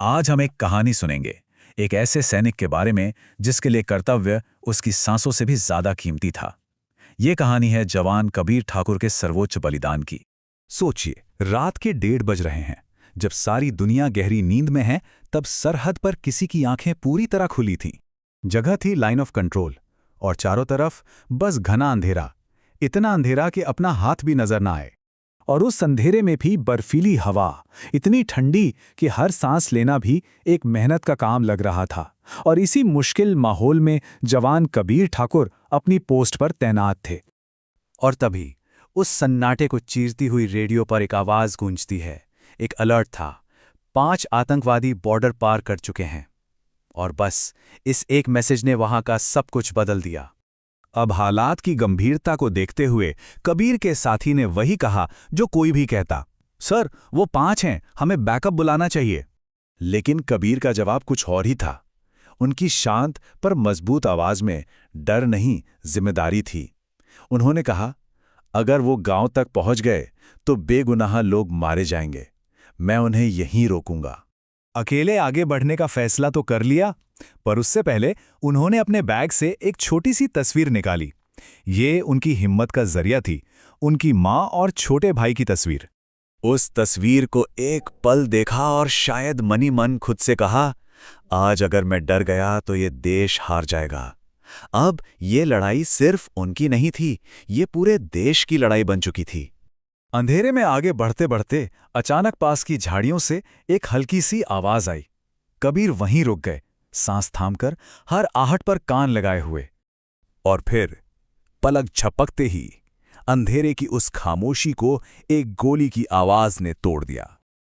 आज हम एक कहानी सुनेंगे, एक ऐसे सैनिक के बारे में जिसके लिए कर्तव्य उसकी सांसों से भी ज्यादा कीमती था। ये कहानी है जवान कबीर ठाकुर के सर्वोच्च बलिदान की। सोचिए, रात के 1:30 बज रहे हैं। जब सारी दुनिया गहरी नींद में है, तब सरहद पर किसी की आंखें पूरी तरह खुली थीं। जगह थी लाइन ऑफ कंट्रोल, और चारों तरफ बस घना अंधेरा, इतना अंधेरा कि अपना हाथ भी नजर ना आए। और उस अंधेरे में भी बर्फीली हवा, इतनी ठंडी कि हर सांस लेना भी एक मेहनत का काम लग रहा था। और इसी मुश्किल माहौल में जवान कबीर ठाकुर अपनी पोस्ट पर तैनात थे। और तभी उस सन्नाटे को चीरती हुई रेडियो पर एक आवाज गूंजती है। एक अलर्ट था, 5 आतंकवादी बॉर्डर पार कर चुके हैं। और बस इस एक मैसेज ने वहां का सब कुछ बदल दिया। अब हालात की गंभीरता को देखते हुए कबीर के साथी ने वही कहा जो कोई भी कहता, सर वो 5 हैं, हमें बैकअप बुलाना चाहिए। लेकिन कबीर का जवाब कुछ और ही था। उनकी शांत पर मजबूत आवाज में डर नहीं, जिम्मेदारी थी। उन्होंने कहा, अगर वो गांव तक पहुंच गए तो बेगुनाह लोग मारे जाएंगे। मैं उन्हें यहीं रोकूंगा। अकेले आगे बढ़ने का फैसला तो कर लिया, पर उससे पहले उन्होंने अपने बैग से एक छोटी सी तस्वीर निकाली। ये उनकी हिम्मत का जरिया थी, उनकी माँ और छोटे भाई की तस्वीर। उस तस्वीर को एक पल देखा और शायद मनी मन खुद से कहा, आज अगर मैं डर गया तो ये देश हार जाएगा। अब ये लड़ाई सिर्फ उनकी नहीं थी, ये पूरे देश की लड़ाई बन चुकी थी। अंधेरे में आगे बढ़ते बढ़ते अचानक पास की झाड़ियों से एक हल्की सी आवाज आई। कबीर वहीं रुक गए, सांस थामकर, हर आहट पर कान लगाए हुए। और फिर पलक झपकते ही अंधेरे की उस खामोशी को एक गोली की आवाज ने तोड़ दिया।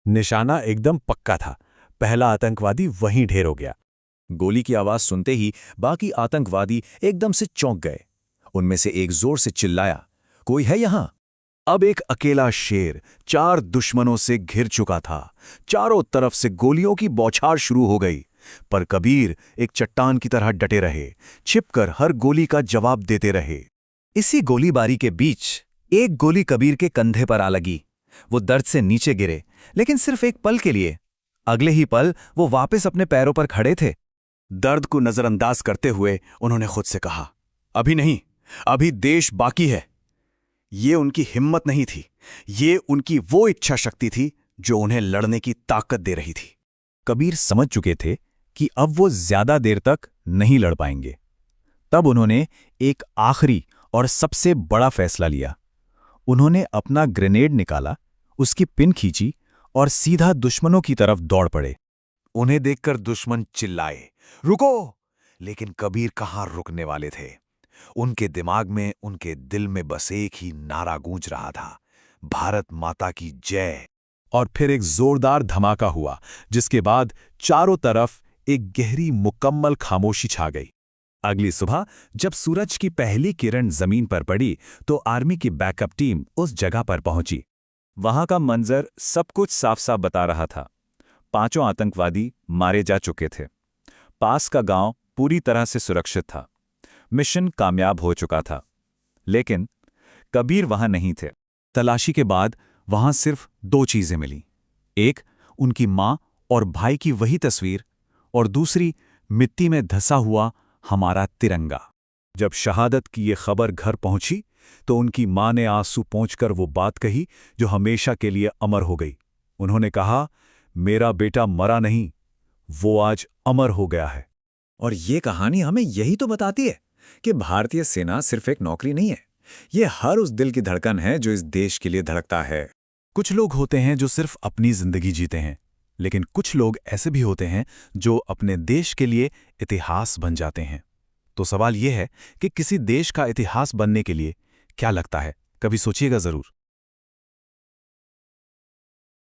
निशाना एकदम पक्का था, पहला आतंकवादी वहीं ढेर हो गया। गोली की आवाज सुनते ही बाकी आतंकवादी एकदम से चौंक गए। उनमें से एक जोर से चिल्लाया, कोई है यहां? अब एक अकेला शेर 4 दुश्मनों से घिर चुका था। चारों तरफ से गोलियों की बौछार शुरू हो गई, पर कबीर एक चट्टान की तरह डटे रहे, छिपकर हर गोली का जवाब देते रहे। इसी गोलीबारी के बीच एक गोली कबीर के कंधे पर आ लगी। वो दर्द से नीचे गिरे, लेकिन सिर्फ एक पल के लिए। अगले ही पल वो वापस अपने पैरों पर खड़े थे। दर्द को नजरअंदाज करते हुए उन्होंने खुद से कहा, अभी नहीं, अभी देश बाकी है। ये उनकी हिम्मत नहीं थी, ये उनकी वो इच्छा शक्ति थी जो उन्हें लड़ने की ताकत दे रही थी। कबीर समझ चुके थे कि अब वो ज्यादा देर तक नहीं लड़ पाएंगे। तब उन्होंने एक आखिरी और सबसे बड़ा फैसला लिया। उन्होंने अपना ग्रेनेड निकाला, उसकी पिन खींची और सीधा दुश्मनों की तरफ दौड़ पड़े। उन्हें देखकर दुश्मन चिल्लाए, रुको! लेकिन कबीर कहाँ रुकने वाले थे। उनके दिमाग में, उनके दिल में बस एक ही नारा गूंज रहा था, भारत माता की जय। और फिर एक जोरदार धमाका हुआ, जिसके बाद चारों तरफ एक गहरी मुकम्मल खामोशी छा गई। अगली सुबह जब सूरज की पहली किरण जमीन पर पड़ी तो आर्मी की बैकअप टीम उस जगह पर पहुंची। वहां का मंजर सब कुछ साफ साफ बता रहा था। 5 आतंकवादी मारे जा चुके थे। पास का गांव पूरी तरह से सुरक्षित था। मिशन कामयाब हो चुका था। लेकिन कबीर वहां नहीं थे। तलाशी के बाद वहां सिर्फ 2 चीजें मिली। एक, उनकी मां और भाई की वही तस्वीर, और दूसरी, मिट्टी में धंसा हुआ हमारा तिरंगा। जब शहादत की ये खबर घर पहुंची तो उनकी मां ने आंसू पोंछकर वो बात कही जो हमेशा के लिए अमर हो गई। उन्होंने कहा, मेरा बेटा मरा नहीं, वो आज अमर हो गया है। और ये कहानी हमें यही तो बताती है कि भारतीय सेना सिर्फ एक नौकरी नहीं है, ये हर उस दिल की धड़कन है जो इस देश के लिए धड़कता है। कुछ लोग होते हैं जो सिर्फ अपनी जिंदगी जीते हैं, लेकिन कुछ लोग ऐसे भी होते हैं जो अपने देश के लिए इतिहास बन जाते हैं। तो सवाल यह है कि किसी देश का इतिहास बनने के लिए क्या लगता है? कभी सोचिएगा जरूर।